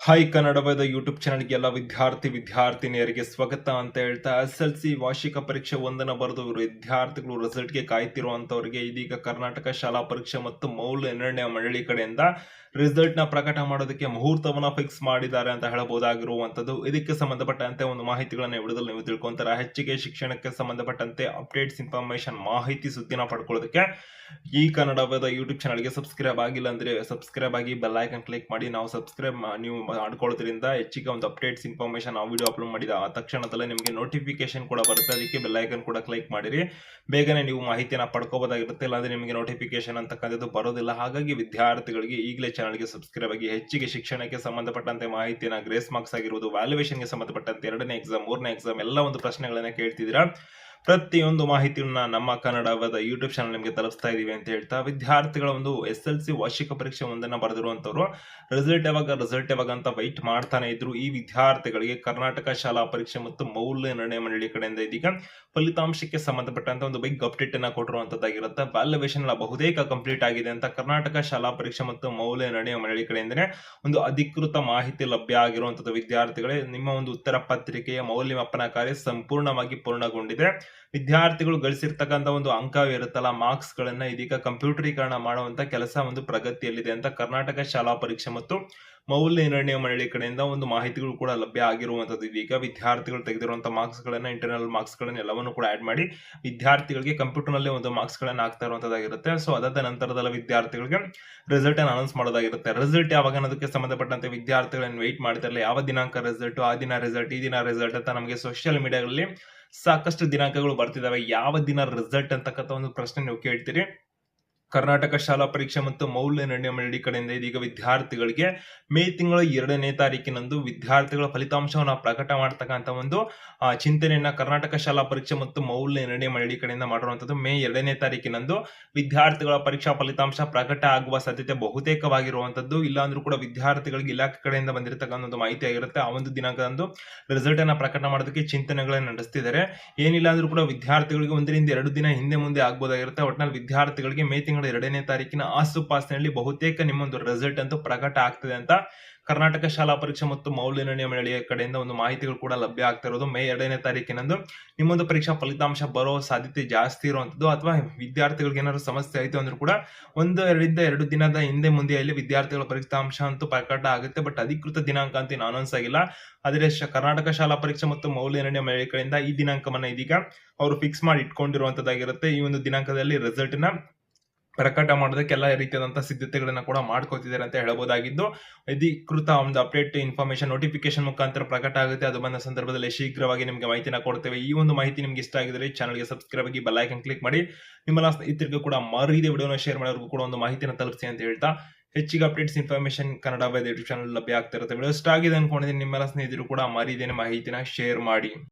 Hi ಕನ್ನಡವಾದ YouTube ಚಾನಲ್ಗೆ ಎಲ್ಲ ವಿದ್ಯಾರ್ಥಿನಿಯರಿಗೆ ಸ್ವಾಗತ ಅಂತ ಹೇಳ್ತಾ SSLC ವಾರ್ಷಿಕ ಪರೀಕ್ಷೆ ಒಂದನ್ನು ಬರೆದು ವಿದ್ಯಾರ್ಥಿಗಳು ರಿಸಲ್ಟ್ಗೆ ಕಾಯ್ತಿರುವಂತವರಿಗೆ ಇದೀಗ ಕರ್ನಾಟಕ ಶಾಲಾ ಪರೀಕ್ಷೆ ಮತ್ತು ಮೌಲ್ಯ ನಿರ್ಣಯ ಮಂಡಳಿ ಕಡೆಯಿಂದ ರಿಸಲ್ಟ್ ನ ಪ್ರಕಟ ಮಾಡೋದಕ್ಕೆ ಮುಹೂರ್ತವನ್ನ ಫಿಕ್ಸ್ ಮಾಡಿದ್ದಾರೆ ಅಂತ ಹೇಳಬಹುದಾಗಿರುವಂತದ್ದು. ಇದಕ್ಕೆ ಸಂಬಂಧಪಟ್ಟಂತೆ ಒಂದು ಮಾಹಿತಿಗಳನ್ನ ವಿಡಿಯೋದಲ್ಲಿ ನೀವು ತಿಳ್ಕೊಂತೀರಾ. ಹೆಚ್ಚಿಗೆ ಶಿಕ್ಷಣಕ್ಕೆ ಸಂಬಂಧಪಟ್ಟಂತೆ ಅಪ್ಡೇಟ್ಸ್ ಇನ್ಫಾರ್ಮೇಶನ್ ಮಾಹಿತಿ ಸುದ್ದಿನ ಪಡ್ಕೊಳ್ಳೋದಕ್ಕೆ ಈ ಕನ್ನಡವಾದ ಯೂಟ್ಯೂಬ್ ಚಾನಲ್ಗೆ ಸಬ್ಸ್ಕ್ರೈಬ್ ಆಗಿಲ್ಲ ಅಂದ್ರೆ ಸಬ್ಸ್ಕ್ರೈಬ್ ಆಗಿ ಬೆಲ್ ಐಕಾನ್ ಕ್ಲಿಕ್ ಮಾಡಿ. ನಾವು ಸಬ್ಸ್ಕ್ರೈಬ್ ನೀವು ಮಾಡ್ಕೊಳ್ಳೋದ್ರಿಂದ ಹೆಚ್ಚಿಗೆ ಒಂದು ಅಪ್ಡೇಟ್ಸ್ ಇನ್ಫಾರ್ಮೇಶನ್ ಆ ವಿಡಿಯೋ ಅಪ್ಲೋಡ್ ಮಾಡಿದ ಆ ತಕ್ಷಣದಲ್ಲೇ ನಿಮಗೆ ನೋಟಿಫಿಕೇಶನ್ ಕೂಡ ಬರುತ್ತೆ. ಅದಕ್ಕೆ ಬೆಲ್ ಐಕಾನ್ ಕೂಡ ಕ್ಲಿಕ್ ಮಾಡಿರಿ, ಬೇಗನೆ ನೀವು ಮಾಹಿತಿನ ಪಡ್ಕೋಬಹುದಾಗಿರುತ್ತೆ. ಇಲ್ಲಾಂದ್ರೆ ನಿಮಗೆ ನೋಟಿಫಿಕೇಶನ್ ಅಂತಕ್ಕಂಥದ್ದು ಬರೋದಿಲ್ಲ. ಹಾಗಾಗಿ ವಿದ್ಯಾರ್ಥಿಗಳಿಗೆ ಈಗಲೇ ಚಾನಲ್ಗೆ ಸಬ್ಸ್ಕ್ರೈಬ್ ಆಗಿ ಹೆಚ್ಚಿಗೆ ಶಿಕ್ಷಣಕ್ಕೆ ಸಂಬಂಧಪಟ್ಟಂತೆ ಮಾಹಿತಿನ ಗ್ರೇಸ್ ಮಾರ್ಕ್ಸ್ ಆಗಿರುವುದು, ವ್ಯಾಲ್ಯೂಯೇಷನ್ಗೆ ಸಂಬಂಧಪಟ್ಟಂತೆ 2ನೇ ಎಕ್ಸಾಮ್ 3ನೇ ಎಕ್ಸಾಮ್ ಎಲ್ಲ ಒಂದು ಪ್ರಶ್ನೆಗಳನ್ನ ಕೇಳ್ತಿದ್ದೀರಾ. ಪ್ರತಿಯೊಂದು ಮಾಹಿತಿಯನ್ನ ನಮ್ಮ ಕನ್ನಡವಾದ ಯೂಟ್ಯೂಬ್ ಚಾನಲ್ ನಿಮಗೆ ತಲುಪಿಸ್ತಾ ಇದೀವಿ ಅಂತ ಹೇಳ್ತಾ, ವಿದ್ಯಾರ್ಥಿಗಳ ಒಂದು SSLC ವಾರ್ಷಿಕ ಪರೀಕ್ಷೆ ಒಂದನ್ನ ಬರೆದಿರುವಂತವ್ರು ರಿಸಲ್ಟ್ ಯಾವಾಗ ಅಂತ ವೈಟ್ ಮಾಡ್ತಾನೆ ಇದ್ರು. ಈ ವಿದ್ಯಾರ್ಥಿಗಳಿಗೆ ಕರ್ನಾಟಕ ಶಾಲಾ ಪರೀಕ್ಷೆ ಮತ್ತು ಮೌಲ್ಯ ನಿರ್ಣಯ ಮಂಡಳಿ ಕಡೆಯಿಂದ ಇದೀಗ ಫಲಿತಾಂಶಕ್ಕೆ ಸಂಬಂಧಪಟ್ಟಂತ ಒಂದು ಬಿಗ್ ಅಪ್ಡೇಟ್ ಅನ್ನ ಕೊಟ್ಟಿರುವಂತದ್ದಾಗಿರುತ್ತೆ. ವ್ಯಾಲ್ಯೂಯೇಷನ್ ಎಲ್ಲ ಬಹುತೇಕ ಕಂಪ್ಲೀಟ್ ಆಗಿದೆ ಅಂತ ಕರ್ನಾಟಕ ಶಾಲಾ ಪರೀಕ್ಷೆ ಮತ್ತು ಮೌಲ್ಯ ನಿರ್ಣಯ ಮಂಡಳಿ ಕಡೆಯಿಂದನೇ ಒಂದು ಅಧಿಕೃತ ಮಾಹಿತಿ ಲಭ್ಯ ಆಗಿರುವಂತದ್ದು. ವಿದ್ಯಾರ್ಥಿಗಳೇ, ನಿಮ್ಮ ಒಂದು ಉತ್ತರ ಪತ್ರಿಕೆಯ ಮೌಲ್ಯಮಾಪನ ಕಾರ್ಯ ಸಂಪೂರ್ಣವಾಗಿ ಪೂರ್ಣಗೊಂಡಿದೆ. ವಿದ್ಯಾರ್ಥಿಗಳು ಗಳಿಸಿರ್ತಕ್ಕಂಥ ಒಂದು ಅಂಕ ಇರುತ್ತಲ್ಲ, ಮಾರ್ಕ್ಸ್ ಗಳನ್ನ ಇದೀಗ ಕಂಪ್ಯೂಟರೀಕರಣ ಮಾಡುವಂತ ಕೆಲಸ ಒಂದು ಪ್ರಗತಿಯಲ್ಲಿದೆ ಅಂತ ಕರ್ನಾಟಕ ಶಾಲಾ ಪರೀಕ್ಷೆ ಮತ್ತು ಮೌಲ್ಯ ನಿರ್ಣಯ ಮಂಡಳಿ ಕಡೆಯಿಂದ ಒಂದು ಮಾಹಿತಿಗಳು ಕೂಡ ಲಭ್ಯ ಆಗಿರುವಂತದ್ದು. ಇದೀಗ ವಿದ್ಯಾರ್ಥಿಗಳು ತೆಗೆದಿರುವಂತಹ ಮಾರ್ಕ್ಸ್ ಗಳನ್ನ, ಇಂಟರ್ನಲ್ ಮಾರ್ಕ್ಸ್ ಗಳನ್ನ ಎಲ್ಲವನ್ನು ಕೂಡ ಆಡ್ ಮಾಡಿ ವಿದ್ಯಾರ್ಥಿಗಳಿಗೆ ಕಂಪ್ಯೂಟರ್ ನಲ್ಲಿ ಒಂದು ಮಾರ್ಕ್ಸ್ ಗಳನ್ನ ಹಾಕ್ತಾ ಇರುವಂತದ್ದಾಗಿರುತ್ತೆ. ಸೊ ಅದಾದ ನಂತರದಲ್ಲಿ ವಿದ್ಯಾರ್ಥಿಗಳಿಗೆ ರಿಸಲ್ಟ್ ಅನ್ನು ಅನೌನ್ಸ್ ಮಾಡೋದಾಗಿರುತ್ತೆ. ರಿಸಲ್ಟ್ ಯಾವಾಗ ಅನ್ನೋದಕ್ಕೆ ಸಂಬಂಧಪಟ್ಟಂತೆ ವಿದ್ಯಾರ್ಥಿಗಳನ್ನ ವೆಯ್ಟ್ ಮಾಡ್ತಿರಲ್ಲ, ಯಾವ ದಿನಾಂಕ ರಿಸಲ್ಟ್, ಆ ದಿನ ರಿಸಲ್ಟ್, ಈ ದಿನ ರಿಸಲ್ಟ್ ಅಂತ ನಮಗೆ ಸೋಷಿಯಲ್ ಮೀಡಿಯಾಗಳಲ್ಲಿ ಸಾಕಷ್ಟು ದಿನಾಂಕಗಳು ಬರ್ತಿದಾವೆ. ಯಾವ ದಿನ ರಿಸಲ್ಟ್ ಅಂತಕ್ಕಂಥ ಒಂದು ಪ್ರಶ್ನೆ ನೀವು ಕೇಳ್ತೀರಿ. ಕರ್ನಾಟಕ ಶಾಲಾ ಪರೀಕ್ಷೆ ಮತ್ತು ಮೌಲ್ಯ ನಿರ್ಣಯ ಮಂಡಳಿ ಕಡೆಯಿಂದ ಇದೀಗ ವಿದ್ಯಾರ್ಥಿಗಳಿಗೆ ಮೇ ತಿಂಗಳ 2ನೇ ತಾರೀಕಿನಂದು ವಿದ್ಯಾರ್ಥಿಗಳ ಫಲಿತಾಂಶವನ್ನು ಪ್ರಕಟ ಮಾಡತಕ್ಕಂತ ಒಂದು ಚಿಂತನೆಯನ್ನ ಕರ್ನಾಟಕ ಶಾಲಾ ಪರೀಕ್ಷೆ ಮತ್ತು ಮೌಲ್ಯ ನಿರ್ಣಯ ಮಂಡಳಿ ಕಡೆಯಿಂದ ಮಾಡಿರುವಂತದ್ದು. ಮೇ 2ನೇ ತಾರೀಕಿನಂದು ವಿದ್ಯಾರ್ಥಿಗಳ ಪರೀಕ್ಷಾ ಫಲಿತಾಂಶ ಪ್ರಕಟ ಆಗುವ ಸಾಧ್ಯತೆ ಬಹುತೇಕವಾಗಿರುವಂತದ್ದು. ಇಲ್ಲಾಂದ್ರೂ ಕೂಡ ವಿದ್ಯಾರ್ಥಿಗಳಿಗೆ ಇಲಾಖೆ ಕಡೆಯಿಂದ ಬಂದಿರತಕ್ಕಂಥ ಒಂದು ಮಾಹಿತಿ ಆಗಿರುತ್ತೆ. ಆ ಒಂದು ದಿನಾಂಕದಂದು ರಿಸಲ್ಟ್ ಅನ್ನ ಪ್ರಕಟ ಮಾಡೋದಕ್ಕೆ ಚಿಂತನೆಗಳನ್ನು ನಡೆಸ್ತಿದ್ದಾರೆ. ಏನಿಲ್ಲ ಅಂದ್ರೂ ಕೂಡ ವಿದ್ಯಾರ್ಥಿಗಳಿಗೆ 1ರಿಂದ 2 ದಿನ ಹಿಂದೆ ಮುಂದೆ ಆಗ್ಬೋದಾಗಿರುತ್ತೆ. ಒಟ್ಟಿನಲ್ಲಿ ವಿದ್ಯಾರ್ಥಿಗಳಿಗೆ ಮೇ ತಿಂಗಳ 2ನೇ ತಾರೀಕಿನ ಆಸುಪಾಸಿನಲ್ಲಿ ಬಹುತೇಕ ನಿಮ್ಮೊಂದು ರಿಸಲ್ಟ್ ಅಂತೂ ಪ್ರಕಟ ಆಗ್ತದೆ ಅಂತ ಕರ್ನಾಟಕ ಶಾಲಾ ಪರೀಕ್ಷೆ ಮತ್ತು ಮೌಲ್ಯ ನಿರ್ಣಯ ಮಂಡಳಿಯ ಕಡೆಯಿಂದ ಒಂದು ಮಾಹಿತಿಗಳು ಕೂಡ ಲಭ್ಯ ಆಗ್ತಾ ಇರೋದು. ಮೇ 2ನೇ ತಾರೀಕಿನಂದು ನಿಮ್ಮೊಂದು ಪರೀಕ್ಷಾ ಫಲಿತಾಂಶ ಬರೋ ಸಾಧ್ಯತೆ ಜಾಸ್ತಿ ಇರುವಂತದ್ದು. ಅಥವಾ ವಿದ್ಯಾರ್ಥಿಗಳಿಗೆ ಏನಾದ್ರು ಸಮಸ್ಯೆ ಆಯ್ತು ಅಂದ್ರೂ ಕೂಡ 1ರಿಂದ 2 ದಿನದ ಹಿಂದೆ ಮುಂದೆಯಲ್ಲಿ ವಿದ್ಯಾರ್ಥಿಗಳ ಫಲಿತಾಂಶ ಅಂತೂ ಪ್ರಕಟ ಆಗುತ್ತೆ. ಬಟ್ ಅಧಿಕೃತ ದಿನಾಂಕ ಅಂತ ಏನು ಅನೌನ್ಸ್ ಆಗಿಲ್ಲ. ಆದರೆ ಕರ್ನಾಟಕ ಶಾಲಾ ಪರೀಕ್ಷೆ ಮತ್ತು ಮೌಲ್ಯ ನಿರ್ಣಯ ಮಂಡಳಿ ಕಡೆಯಿಂದ ಈ ದಿನಾಂಕವನ್ನ ಇದೀಗ ಅವರು ಫಿಕ್ಸ್ ಮಾಡಿ ಇಟ್ಕೊಂಡಿರುವಂತದ್ದಾಗಿರುತ್ತೆ. ಈ ಒಂದು ದಿನಾಂಕದಲ್ಲಿ ರಿಸಲ್ಟ್ ನ ಪ್ರಕಟ ಮಾಡೋದಕ್ಕೆ ಎಲ್ಲ ರೀತಿಯಾದಂತಹ ಸಿದ್ಧತೆಗಳನ್ನ ಕೂಡ ಮಾಡ್ಕೋತಿದ್ದಾರೆ ಅಂತ ಹೇಳಬಹುದಾಗಿದ್ದು, ಅಧಿಕೃತ ಒಂದು ಅಪ್ಡೇಟ್ ಇನ್ಫಾರ್ಮೇಶನ್ ನೋಟಿಫಿಕೇಶನ್ ಮುಖಾಂತರ ಪ್ರಕಟ ಆಗುತ್ತೆ. ಅದು ಬಂದ ಸಂದರ್ಭದಲ್ಲಿ ಶೀಘ್ರವಾಗಿ ನಿಮಗೆ ಮಾಹಿತಿನ ಕೊಡ್ತೇವೆ. ಈ ಒಂದು ಮಾಹಿತಿ ನಿಮ್ಗೆ ಇಷ್ಟ ಆಗಿದ್ರೆ ಚಾನಲ್ಗೆ ಸಬ್ಸ್ಕ್ರೈಬ್ ಆಗಿ ಬೆಲ್ ಐಕಾನ್ ಕ್ಲಿಕ್ ಮಾಡಿ. ನಿಮ್ಮೆಲ್ಲ ಸ್ನೇಹಿತರಿಗೂ ಕೂಡ ಮರಿದೇ ವಿಡಿಯೋನ ಶೇರ್ ಮಾಡೋರ್ಗೂ ಕೂಡ ಒಂದು ಮಾಹಿತಿನ ತಲುಪಿಸಿ ಅಂತ ಹೇಳ್ತಾ, ಹೆಚ್ಚಿಗೆ updates information Kannada YouTube channel ಲಭ್ಯ ಆಗ್ತಾ ಇರುತ್ತೆ. ವಿಡಿಯೋ ಇಷ್ಟ ಆಗಿದೆ ಅನ್ಕೊಂಡಿದ್ದೀನಿ. ನಿಮ್ಮೆಲ್ಲ ಸ್ನೇಹಿತರು ಕೂಡ ಮರಿದೇನೆ ಮಾಹಿತಿನ ಶೇರ್ ಮಾಡಿ.